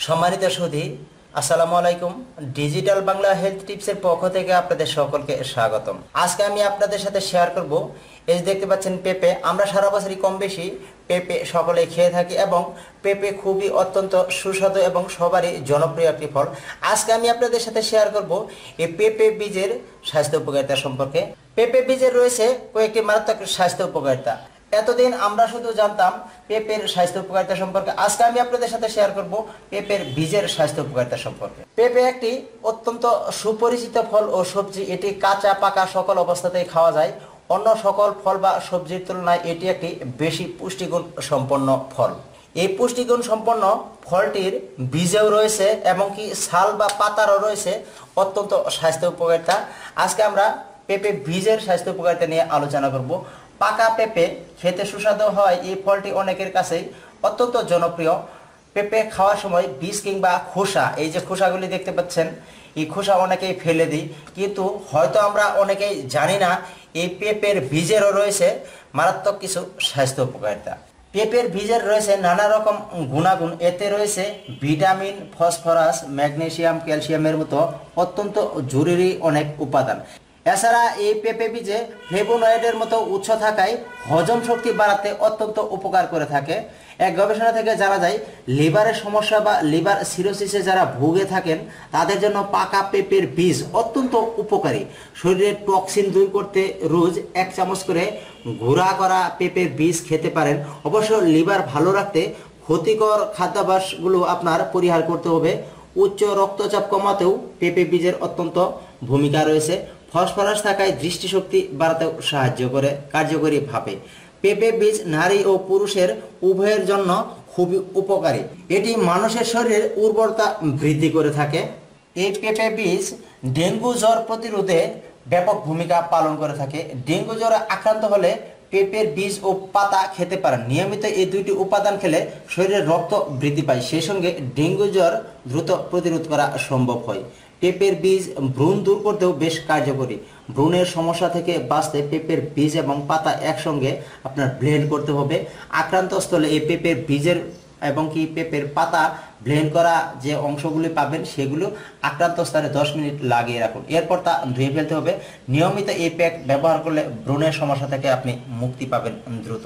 সম্মানিত সুধী, আসসালামু আলাইকুম। ডিজিটাল বাংলা হেলথ টিপসের পক্ষ থেকে আপনাদের সকলকে স্বাগতম। আজকে আমি আপনাদের সাথে শেয়ার করব, এই যে দেখতে পাচ্ছেন পেঁপে। আমরা সারা বছরই কম বেশি পেঁপে সকলে খেয়ে থাকি এবং পেঁপে খুবই অত্যন্ত সুস্বাদু এবং সবারই জনপ্রিয় একটি ফল। আজকে আমি আপনাদের সাথে শেয়ার করব এই পেঁপে বীজের স্বাস্থ্য উপকারিতা সম্পর্কে। পেঁপে বীজের রয়েছে কয়েকটি মারাত্মক স্বাস্থ্য উপকারিতা। এতদিন আমরা শুধু জানতাম পেঁপের স্বাস্থ্য উপকারিতা সম্পর্কে। আজকে আমি আপনাদের সাথে শেয়ার করব পেঁপের বীজের স্বাস্থ্য উপকারিতা সম্পর্কে। পেঁপে একটি অত্যন্ত সুপরিচিত ফল ও সবজি। এটি কাঁচা পাকা সকল অবস্থাতেই খাওয়া যায়। অন্য সকল ফল বা সবজির তুলনায় এটি একটি বেশি পুষ্টিগুণ সম্পন্ন ফল। এই পুষ্টিগুণ সম্পন্ন ফলটির বীজেও রয়েছে এমনকি ছাল বা পাতারও রয়েছে অত্যন্ত স্বাস্থ্য উপকারিতা। আজকে আমরা পেঁপে বীজের স্বাস্থ্য উপকারিতা নিয়ে আলোচনা করব। পাকা পেঁপে খেতে সুস্বাদু হয় এই ফলটি অনেকের কাছেই অত্যন্ত জনপ্রিয়। পেঁপে খাওয়ার সময় বীজ কিংবা খোসা, এই যে খোসাগুলি দেখতে পাচ্ছেন, এই খোসা অনেকেই ফেলে দিই, কিন্তু হয়তো আমরা অনেকেই জানি না এই পেঁপের বীজেরও রয়েছে মারাত্মক কিছু স্বাস্থ্য উপকারিতা। পেঁপের বীজের রয়েছে নানা রকম গুণাগুণ। এতে রয়েছে ভিটামিন, ফসফরাস, ম্যাগনেসিয়াম, ক্যালসিয়ামের মতো অত্যন্ত জরুরি অনেক উপাদান। এছাড়া এই পেঁপে বীজে ফ্লেভোনয়েডের মতো উৎস থাকায় হজম শক্তি বাড়াতে অত্যন্ত উপকার করে থাকে। এক গবেষণা থেকে জানা যায়, লিভারের সমস্যা বা লিভার সিরোসিসে যারা ভুগে থাকেন তাদের জন্য পাকা পেঁপের বীজ অত্যন্ত উপকারী। শরীরের টক্সিন দূর করতে রোজ 1 চামচ করে গুঁড়া করা পেঁপের বীজ খেতে পারেন। অবশ্য লিভার ভালো রাখতে ক্ষতিকর খাদ্যাভ্যাসগুলো আপনার পরিহার করতে হবে। উচ্চ রক্তচাপ কমাতেও পেঁপে বীজের অত্যন্ত ভূমিকা রয়েছে। ফসফরাস থাকায় দৃষ্টিশক্তি বাড়াতেও সাহায্য করে কার্যকরীভাবে। পেঁপে বীজ নারী ও পুরুষের উভয়ের জন্য খুবই উপকারী। এটি মানুষের শরীরের উর্বরতা বৃদ্ধি করে থাকে। এই পেঁপে বীজ ডেঙ্গু জ্বর প্রতিরোধে ব্যাপক ভূমিকা পালন করে থাকে। ডেঙ্গু জ্বরে আক্রান্ত হলে পেঁপের বীজ ও পাতা খেতে পারেন। নিয়মিত এই দুইটি উপাদান খেলে শরীরে রক্ত বৃদ্ধি পায়, সেই সঙ্গে ডেঙ্গু জ্বর দ্রুত প্রতিরোধ করা সম্ভব হয়। পেঁপের বীজ ভ্রূণ দূর করতেও বেশ কার্যকরী। ভ্রূণের সমস্যা থেকে বাঁচতে পেঁপের বীজ এবং পাতা একসঙ্গে আপনার ব্লেন্ড করতে হবে। আক্রান্ত স্থলে এই পেঁপের বীজের এবং কি পেঁপের পাতা ব্লেন্ড করা যে অংশগুলি পাবেন সেগুলো আক্রান্ত স্থানে 10 মিনিট লাগিয়ে রাখুন। এরপর তা ধুয়ে ফেলতে হবে। নিয়মিত এই প্যাক ব্যবহার করলে ভ্রূণের সমস্যা থেকে আপনি মুক্তি পাবেন দ্রুত।